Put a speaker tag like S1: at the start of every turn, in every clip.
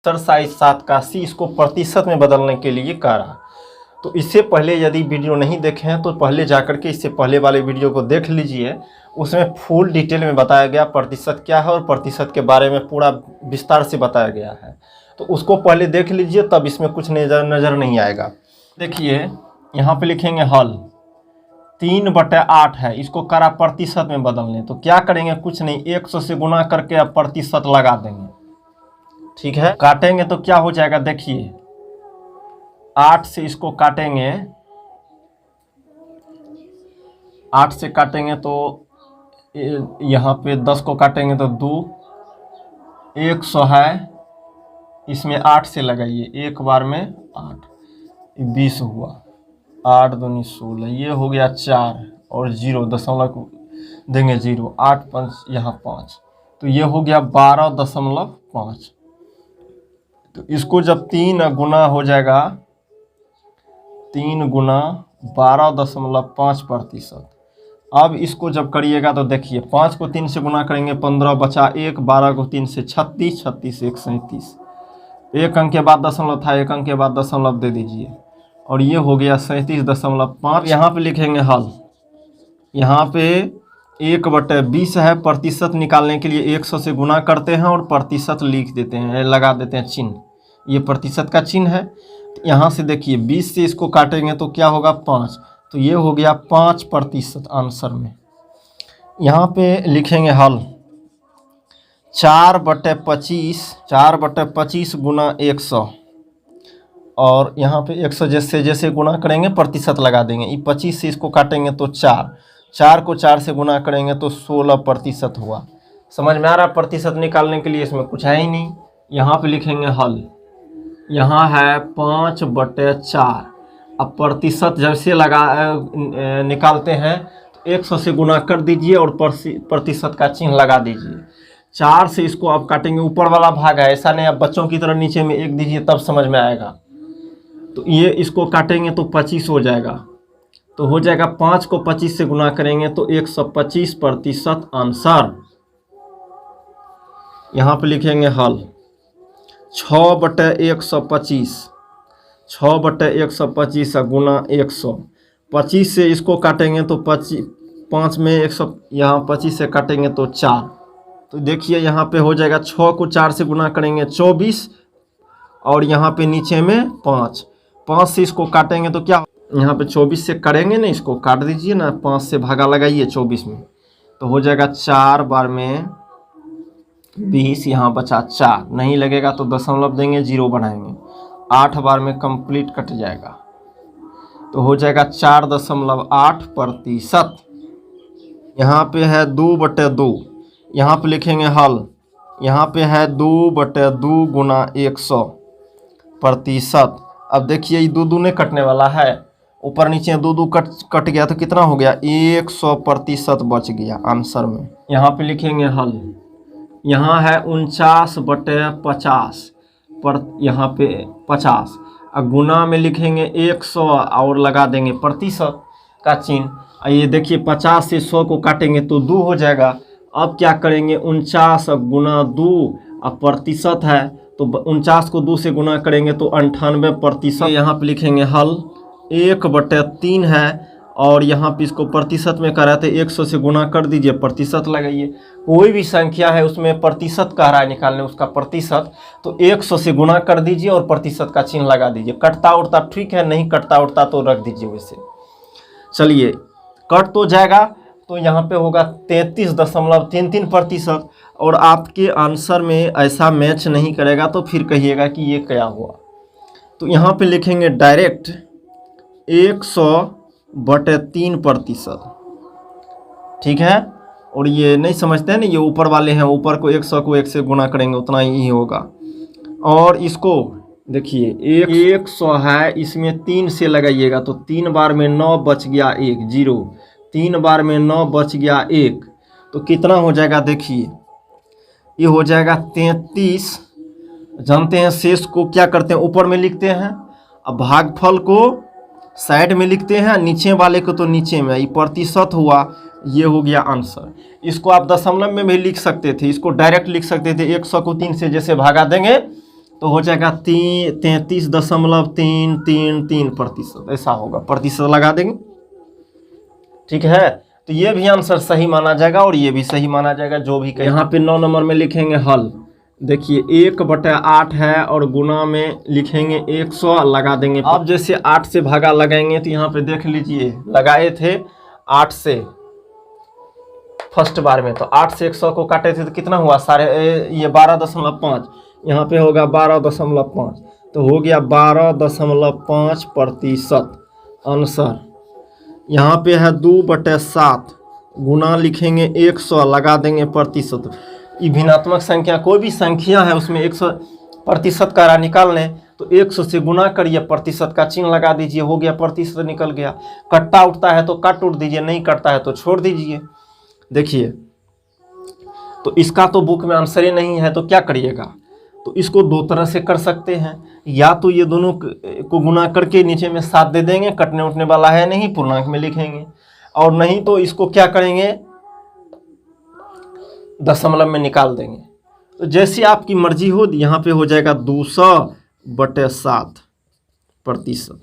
S1: Exercise 7 का सी इसको प्रतिशत में बदलने के लिए करा। तो इससे पहले यदि वीडियो नहीं देखे हैं तो पहले जाकर के इससे पहले वाले वीडियो को देख लीजिए। उसमें फुल डिटेल में बताया गया प्रतिशत क्या है और प्रतिशत के बारे में पूरा विस्तार से बताया गया है। तो उसको पहले देख लीजिए, तब इसमें कुछ नज़र नहीं आएगा। देखिए यहाँ पे लिखेंगे हल 3/8 है, इसको करा प्रतिशत में बदलने। तो क्या करेंगे, कुछ नहीं, 100 से गुना करके अब प्रतिशत लगा देंगे। ठीक है, काटेंगे तो क्या हो जाएगा, देखिए 8 से इसको काटेंगे, 8 से काटेंगे तो यहाँ पे 10 को काटेंगे तो 2, 100 है, इसमें 8 से लगाइए, एक बार में 8, 20 हुआ, 8 दूनी 16, ये हो गया 4 और 0 दशमलव देंगे 0, 8 5 यहाँ 5, तो ये हो गया 12.5। तो इसको जब 3 गुना हो जाएगा, 3 गुना 12.5%। अब इसको जब करिएगा तो देखिए 5 को 3 से गुना करेंगे 15 बचा 1, 12 को 3 से 36, 36 1 37, एक अंक के बाद दशमलव था, एक अंक के बाद दशमलव दे दीजिए और ये हो गया 37.5। यहाँ पे लिखेंगे हल, यहाँ पे 1/20 है, प्रतिशत निकालने के लिए 100 से गुना करते हैं और प्रतिशत लिख देते हैं, लगा देते हैं चिन्ह, ये प्रतिशत का चिन्ह है। यहाँ से देखिए 20 से इसको काटेंगे तो क्या होगा 5, तो ये हो गया 5% आंसर में। यहाँ पे लिखेंगे हल 4/25, 4/25 गुना 100 और यहाँ पे 100 जैसे जैसे गुना करेंगे प्रतिशत लगा देंगे। ये 25 से इसको काटेंगे तो 4, 4 को 4 से गुना करेंगे तो 16% हुआ। समझ में आ रहा, प्रतिशत निकालने के लिए इसमें कुछ है ही नहीं। यहाँ पे लिखेंगे हल, यहाँ है 5/4। अब प्रतिशत जैसे निकालते हैं तो 100 से गुना कर दीजिए और प्रतिशत का चिन्ह लगा दीजिए। 4 से इसको आप काटेंगे, ऊपर वाला भाग है, ऐसा नहीं आप बच्चों की तरह नीचे में 1 दीजिए तब समझ में आएगा। तो ये इसको काटेंगे तो 25 हो जाएगा, तो हो जाएगा 5 को 25 से गुना करेंगे तो 125% आंसर। यहाँ पे लिखेंगे हल 6/125, 6/125 गुना 100, 25 से इसको काटेंगे तो 5 में 100, यहाँ 25 से काटेंगे तो 4, तो देखिए यहाँ पे हो जाएगा 6 को 4 से गुना करेंगे 24 और यहाँ पे नीचे में 5, 5 से इसको काटेंगे तो क्या, यहाँ पे 24 से करेंगे ना, इसको काट दीजिए ना, 5 से भागा लगाइए 24 में, तो हो जाएगा 4 बार में 20, यहाँ बचा 4, नहीं लगेगा तो दशमलव देंगे, 0 बनाएंगे, 8 बार में कंप्लीट कट जाएगा, तो हो जाएगा 4.8%। यहाँ पे है 2/2, यहाँ पे लिखेंगे हल, यहाँ पे है 2/2 गुना 100 प्रतिशत। अब देखिए ये 2 दूने कटने वाला है, ऊपर नीचे 2 कट गया तो कितना हो गया, 100% बच गया आंसर में। यहाँ पे लिखेंगे हल, यहाँ है 49/50 पर, यहाँ पे 50, अब गुना में लिखेंगे 100 और लगा देंगे प्रतिशत का चिन्ह। ये देखिए 50 से 100 को काटेंगे तो 2 हो जाएगा। अब क्या करेंगे, 49 गुना 2, अब प्रतिशत है तो 49 को 2 से गुना करेंगे तो 98%। यहाँ पे लिखेंगे हल 1/3 है और यहाँ पे इसको प्रतिशत में करा थे, 100 से गुना कर दीजिए, प्रतिशत लगाइए। कोई भी संख्या है उसमें प्रतिशत कह रहा है निकालने उसका प्रतिशत, तो 100 से गुना कर दीजिए और प्रतिशत का चिन्ह लगा दीजिए। कटता उड़ता ठीक है, नहीं कटता उड़ता तो रख दीजिए वैसे। चलिए कट तो जाएगा, तो यहाँ पे होगा 33.33%। और आपके आंसर में ऐसा मैच नहीं करेगा तो फिर कहिएगा कि ये क्या हुआ। तो यहाँ पे लिखेंगे डायरेक्ट 100/3%, ठीक है। और ये नहीं समझते हैं ना, ये ऊपर वाले हैं, ऊपर को 100 को 1 से गुना करेंगे उतना ही होगा। और इसको देखिए 100 है, इसमें 3 से लगाइएगा तो 3 बार में 9 बच गया 1, 0, 3 बार में 9 बच गया 1, तो कितना हो जाएगा, देखिए ये हो जाएगा 33। जानते हैं शेष को क्या करते हैं, ऊपर में लिखते हैं, अब भागफल को साइड में लिखते हैं, नीचे वाले को तो नीचे में। ये प्रतिशत हुआ, ये हो गया आंसर। इसको आप दशमलव में भी लिख सकते थे, इसको डायरेक्ट लिख सकते थे। 100 को 3 से जैसे भागा देंगे तो हो जाएगा 33.333 ऐसा होगा, प्रतिशत लगा देंगे। ठीक है, तो ये भी आंसर सही माना जाएगा और ये भी सही माना जाएगा जो भी। यहाँ पे 9 नंबर में लिखेंगे हल। देखिए 1/8 है और गुना में लिखेंगे 100, लगा देंगे। अब जैसे 8 से भागा लगाएंगे तो यहाँ पे देख लीजिए, लगाए थे 8 से फर्स्ट बार में, तो 8 से 100 को काटे थे तो कितना हुआ, ये 12.5, यहाँ पे होगा 12.5, तो हो गया 12.5% आंसर। यहाँ पे है 2/7, गुना लिखेंगे 100, लगा देंगे प्रतिशत। ये भिन्नात्मक संख्या कोई भी संख्या है उसमें 100 प्रतिशत का निकाल लें तो 100 से गुना करिए, प्रतिशत का चिन्ह लगा दीजिए, हो गया प्रतिशत निकल गया। कट्टा उठता है तो काट उठ दीजिए, नहीं कटता है तो छोड़ दीजिए। देखिए तो इसका तो बुक में आंसर ही नहीं है, तो क्या करिएगा, तो इसको दो तरह से कर सकते हैं। या तो ये दोनों को गुना करके नीचे में 7 दे देंगे, कटने उठने वाला है नहीं, पूर्णांक में लिखेंगे। और नहीं तो इसको क्या करेंगे, दशमलव में निकाल देंगे। तो जैसी आपकी मर्जी हो, यहाँ पे हो जाएगा 200/7%,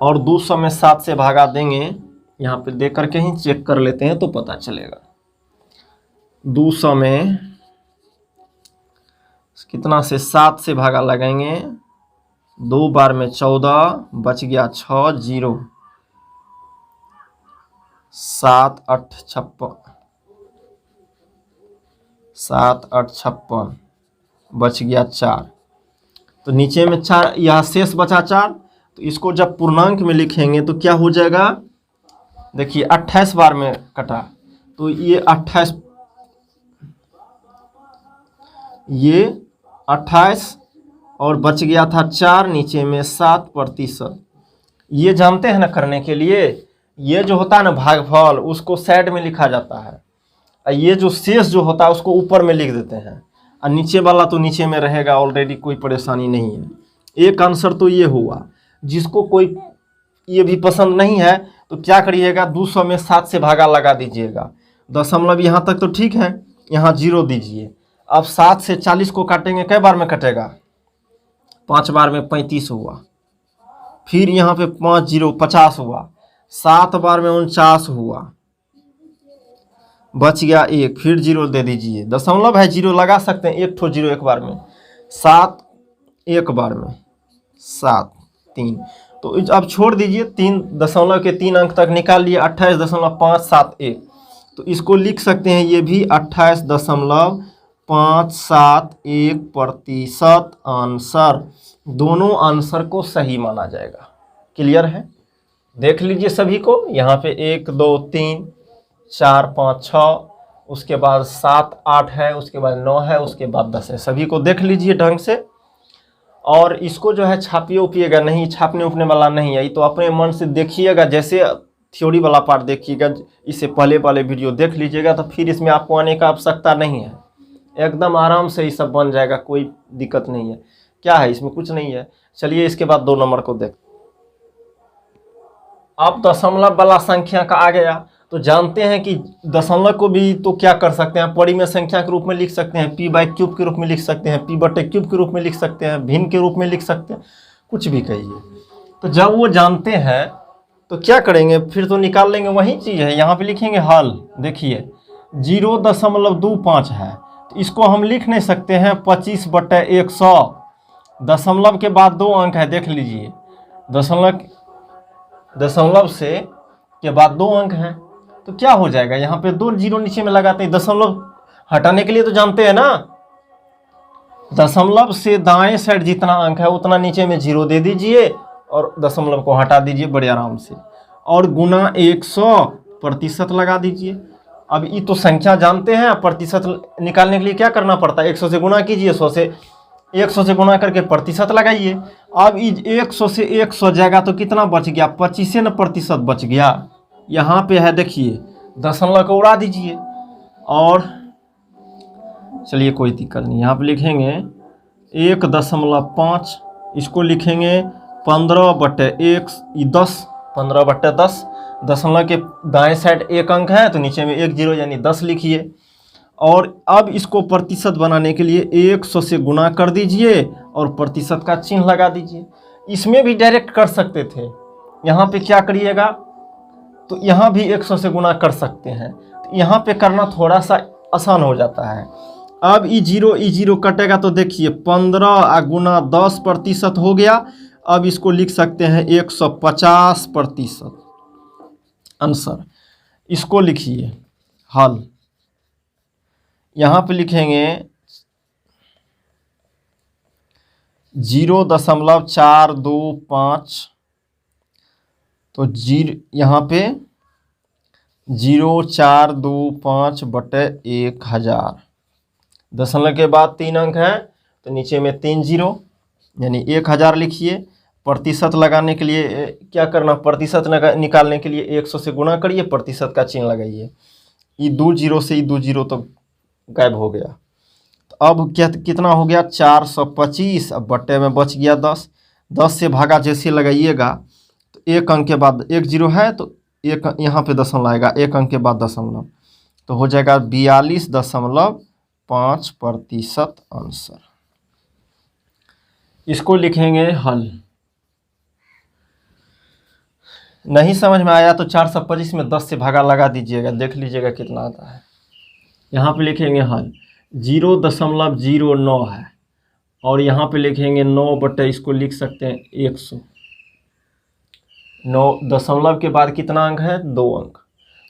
S1: और 200 में 7 से भागा देंगे, यहाँ पे दे करके ही चेक कर लेते हैं तो पता चलेगा। 200 में कितना से 7 से भागा लगाएंगे, 2 बार में 14, बच गया 6 0, 7 8 56, 7 8 56, बच गया 4। तो नीचे में 4, यह शेष बचा 4, तो इसको जब पूर्णांक में लिखेंगे तो क्या हो जाएगा, देखिए 28 बार में कटा, तो ये 28, ये 28 और बच गया था 4, नीचे में 7%। ये जानते हैं ना करने के लिए, ये जो होता है ना भागफल, उसको साइड में लिखा जाता है, और ये जो शेष जो होता है उसको ऊपर में लिख देते हैं, और नीचे वाला तो नीचे में रहेगा ऑलरेडी, कोई परेशानी नहीं है। एक आंसर तो ये हुआ। जिसको कोई ये भी पसंद नहीं है तो क्या करिएगा, 200 में 7 से भागा लगा दीजिएगा, दशमलव यहाँ तक तो ठीक है, यहाँ 0 दीजिए। अब 7 से 40 को काटेंगे, कै बार में कटेगा, 5 बार में 35 हुआ, फिर यहाँ पे 5 0 50 हुआ, 7 बार में 49 हुआ, बच गया 1, फिर 0 दे दीजिए, दशमलव है 0 लगा सकते हैं, एक ठो 0 एक बार में, 7 एक बार में, 7 3, तो अब छोड़ दीजिए, 3 दशमलव के 3 अंक तक निकाल लिए, 28.571, तो इसको लिख सकते हैं ये भी 28.571% आंसर। दोनों आंसर को सही माना जाएगा। क्लियर है, देख लीजिए सभी को, यहाँ पे 1 2 3 4 5 6, उसके बाद 7 8 है, उसके बाद 9 है, उसके बाद 10 है, सभी को देख लीजिए ढंग से। और इसको जो है छापिए उपिएगा नहीं, छापने उपने वाला नहीं है, ये तो अपने मन से देखिएगा, जैसे थ्योरी वाला पार्ट देखिएगा, इससे पहले वाले वीडियो देख लीजिएगा, तो फिर इसमें आपको आने का आवश्यकता नहीं है, एकदम आराम से ये सब बन जाएगा, कोई दिक्कत नहीं है। क्या है इसमें, कुछ नहीं है। चलिए इसके बाद 2 नंबर को देख। अब दशमलव वाला संख्या का आ गया, तो जानते हैं कि दशमलव को भी तो क्या कर सकते हैं, परिमेय संख्या के रूप में लिख सकते हैं, p/3 के रूप में लिख सकते हैं, p/3 के रूप में लिख सकते हैं, भिन्न के रूप में लिख सकते हैं, कुछ भी कहिए। तो जब वो जानते हैं तो क्या करेंगे, फिर तो निकाल लेंगे, वही चीज़ है। यहाँ पे लिखेंगे हल, देखिए 0.25 है, तो इसको हम लिख नहीं सकते हैं 25/100, दशमलव के बाद 2 अंक है, देख लीजिए, दशमलव से के बाद 2 अंक हैं, तो क्या हो जाएगा, यहाँ पे 2 0 नीचे में लगाते हैं, दशमलव हटाने के लिए तो जानते हैं ना, दशमलव से दाएं साइड जितना अंक है उतना नीचे में 0 दे दीजिए और दशमलव को हटा दीजिए बड़े आराम से, और गुना 100% लगा दीजिए। अब ये तो संख्या जानते हैं, प्रतिशत निकालने के लिए क्या करना पड़ता है, 100 से गुना कीजिए, 100 से गुना करके प्रतिशत लगाइए। अब 100 से 100 जाएगा तो कितना बच गया, 25% बच गया। यहाँ पे है देखिए, दशमलव को उड़ा दीजिए, और चलिए कोई दिक्कत नहीं, यहाँ पे लिखेंगे 1.5, इसको लिखेंगे 15/10, 15/10, दशमलव के दाएं साइड 1 अंक है तो नीचे में 1 0 यानी 10 लिखिए, और अब इसको प्रतिशत बनाने के लिए 100 से गुना कर दीजिए और प्रतिशत का चिन्ह लगा दीजिए। इसमें भी डायरेक्ट कर सकते थे, यहाँ पे क्या करिएगा, तो यहाँ भी 100 से गुना कर सकते हैं, तो यहाँ पे करना थोड़ा सा आसान हो जाता है। अब ई जीरो कटेगा तो देखिए 15 गुना 10% हो गया। अब इसको लिख सकते हैं 150% आंसर। इसको लिखिए हल। यहाँ पे लिखेंगे 0.425, तो यहाँ पे 0.425/1000। दशमलव के बाद 3 अंक है तो नीचे में 3 जीरो यानी 1000 लिखिए। प्रतिशत लगाने के लिए क्या करना, प्रतिशत निकालने के लिए 100 से गुणा करिए, प्रतिशत का चिन्ह लगाइए। ये 2 जीरो से 2 जीरो तो गायब हो गया। तो अब क्या कितना हो गया 425। अब बट्टे में बच गया 10। 10 से भागा जैसे लगाइएगा तो 1 अंक के बाद 1 जीरो है तो 1 यहाँ पे दशमलव आएगा, 1 अंक के बाद दशमलव, तो हो जाएगा 42.5% आंसर। इसको लिखेंगे हल। नहीं समझ में आया तो 425 में 10 से भागा लगा दीजिएगा, देख लीजिएगा कितना आता है। यहाँ पे लिखेंगे हल। 0.09 है और यहाँ पे लिखेंगे 9 इसको लिख सकते हैं 100। 9 दशमलव के बाद कितना अंक है, 2 अंक।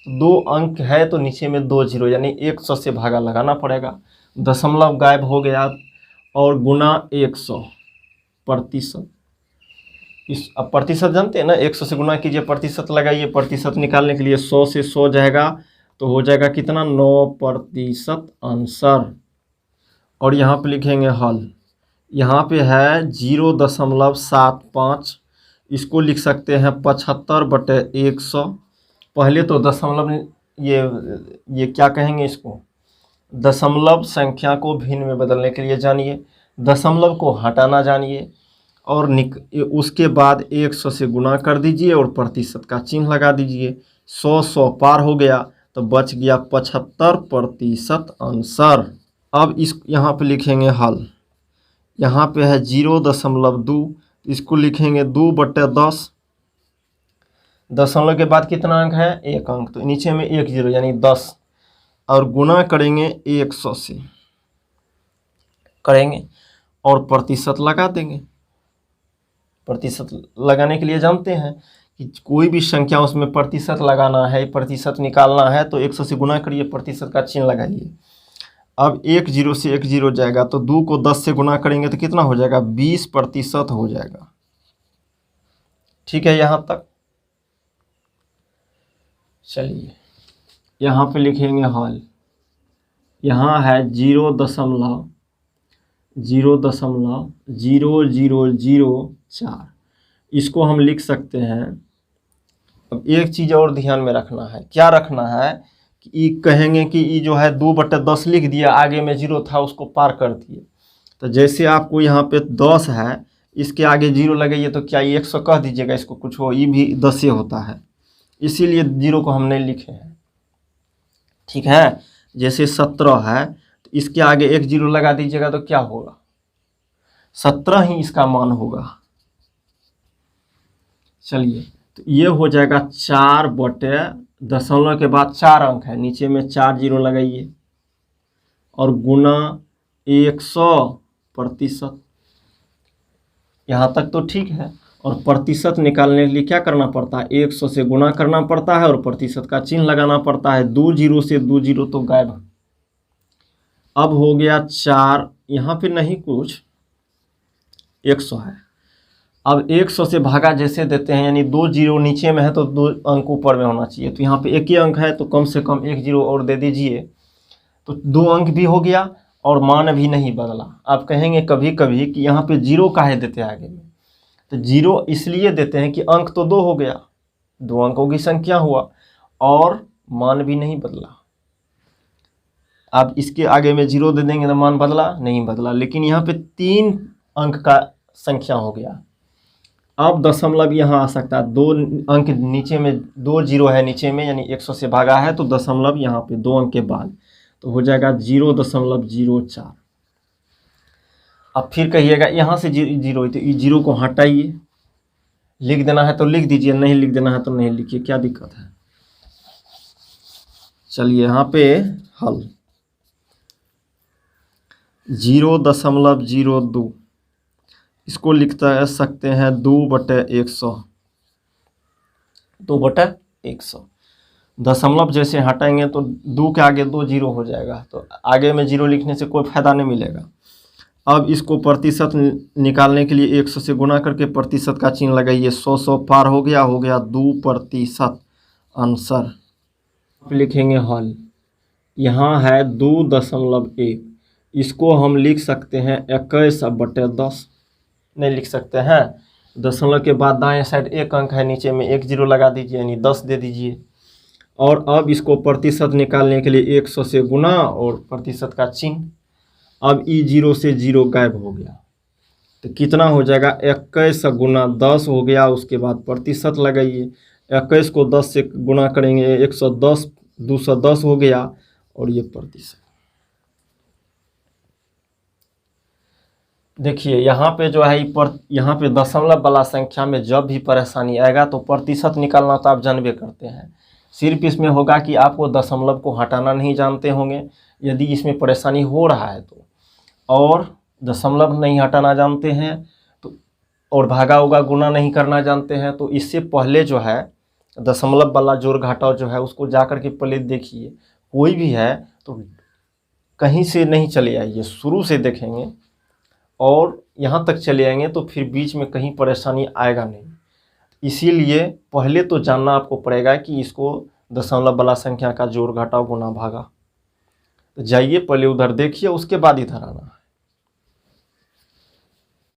S1: 2 अंक है तो नीचे में 2 जीरो यानी 100 से भागा लगाना पड़ेगा। दशमलव गायब हो गया और गुना 100 प्रतिशत। इस अब प्रतिशत जानते हैं ना, 100 से गुना कीजिए, प्रतिशत लगाइए। प्रतिशत निकालने के लिए 100 से 100 जाएगा तो हो जाएगा कितना 9% आंसर। और यहाँ पे लिखेंगे हल। यहाँ पे है 0.75, इसको लिख सकते हैं 75/100। पहले तो दशमलव ये क्या कहेंगे, इसको दशमलव संख्या को भिन्न में बदलने के लिए जानिए, दशमलव को हटाना जानिए और उसके बाद 100 से गुना कर दीजिए और प्रतिशत का चिन्ह लगा दीजिए। 100 पार हो गया तो बच गया 75% आंसर। अब इस यहाँ पे लिखेंगे हल। यहाँ पे है 0.2, इसको लिखेंगे 2/10। दशमलव के बाद कितना अंक है, 1 अंक, तो नीचे में 1 जीरो यानी 10 और गुना करेंगे 100 से करेंगे और प्रतिशत लगा देंगे। प्रतिशत लगाने के लिए जानते हैं कि कोई भी संख्या उसमें प्रतिशत लगाना है, प्रतिशत निकालना है तो 100 से गुना करिए, प्रतिशत का चिन्ह लगाइए। अब 1 जीरो से 1 जीरो जाएगा तो 2 को 10 से गुना करेंगे तो कितना हो जाएगा, 20% हो जाएगा। ठीक है यहाँ तक। चलिए यहाँ पे लिखेंगे हल। यहाँ है 0.0004, इसको हम लिख सकते हैं। अब एक चीज़ और ध्यान में रखना है, क्या रखना है कि ये कहेंगे कि ये जो है 2/10 लिख दिया, आगे में जीरो था उसको पार कर दिए। तो जैसे आपको यहाँ पे 10 है, इसके आगे जीरो लगाइए तो क्या ये 100 कह दीजिएगा, इसको कुछ हो, ये भी 10 ही होता है, इसीलिए जीरो को हम नहीं लिखे हैं। ठीक है, जैसे 17 है तो इसके आगे 1 जीरो लगा दीजिएगा तो क्या होगा, 17 ही इसका मान होगा। चलिए तो ये हो जाएगा 4/दशमलव के बाद 4 अंक है, नीचे में 4 जीरो लगाइए और गुना 100%। यहाँ तक तो ठीक है। और प्रतिशत निकालने के लिए क्या करना पड़ता है, 100 से गुना करना पड़ता है और प्रतिशत का चिन्ह लगाना पड़ता है। 2 जीरो से 2 जीरो तो गायब। अब हो गया 4, यहाँ पे नहीं कुछ, 100 है। अब 100 से भागा जैसे देते हैं, यानी 2 जीरो नीचे में है तो 2 अंक ऊपर में होना चाहिए, तो यहाँ पे 1 ही अंक है तो कम से कम 1 जीरो और दे दीजिए, तो 2 अंक भी हो गया और मान भी नहीं बदला। आप कहेंगे कभी कभी कि यहाँ पे जीरो काहे देते हैं आगे में, तो जीरो इसलिए देते हैं कि अंक तो 2 हो गया, 2 अंकों की संख्या हुआ और मान भी नहीं बदला। आप इसके आगे में जीरो दे देंगे तो मान बदला, नहीं बदला, लेकिन यहाँ पे 3 अंक का संख्या हो गया। अब दशमलव यहाँ आ सकता है, 2 अंक नीचे में, 2 जीरो है नीचे में, यानी 100 से भागा है तो दशमलव यहाँ पे 2 अंक के बाद, तो हो जाएगा 0.04। अब फिर कहिएगा यहाँ से जीरो, तो इस जीरो को हटाइए, लिख देना है तो लिख दीजिए, नहीं लिख देना है तो नहीं लिखिए, क्या दिक्कत है। चलिए यहाँ पे हल 0.02, इसको लिखता सकते हैं 2/100, 2/100। दशमलव जैसे हटाएंगे तो 2 के आगे 2 जीरो हो जाएगा, तो आगे में जीरो लिखने से कोई फायदा नहीं मिलेगा। अब इसको प्रतिशत निकालने के लिए 100 से गुना करके प्रतिशत का चिन्ह लगाइए। 100 पार हो गया 2% आंसर। लिखेंगे हल, यहाँ है 2.1, इसको हम लिख सकते हैं 21/10। नहीं लिख सकते हैं, दशमलव के बाद दाएं साइड एक अंक है, नीचे में 1 जीरो लगा दीजिए, यानी 10 दे दीजिए। और अब इसको प्रतिशत निकालने के लिए 100 से गुना और प्रतिशत का चिन्ह। अब ई जीरो से जीरो गायब हो गया, तो कितना हो जाएगा 21 गुना 10 हो गया। उसके बाद प्रतिशत लगाइए, 21 को 10 से गुना करेंगे 110, 210 हो गया, और ये प्रतिशत। देखिए यहाँ पे जो है यहाँ पे दशमलव वाला संख्या में जब भी परेशानी आएगा तो प्रतिशत निकालना तो आप जानबे करते हैं। सिर्फ इसमें होगा कि आपको दशमलव को हटाना नहीं जानते होंगे, यदि इसमें परेशानी हो रहा है तो, और दशमलव नहीं हटाना जानते हैं तो, और भागा होगा गुना नहीं करना जानते हैं, तो इससे पहले जो है दशमलव वाला जोड़ घटाव जो है उसको जा कर के पहले देखिए। कोई भी है तो कहीं से नहीं चले आइए, शुरू से देखेंगे और यहाँ तक चले आएंगे तो फिर बीच में कहीं परेशानी आएगा नहीं। इसीलिए पहले तो जानना आपको पड़ेगा कि इसको दशमलव वाला संख्या का जोड़ घटाव गुना भागा। तो जाइए पहले उधर देखिए, उसके बाद इधर आना।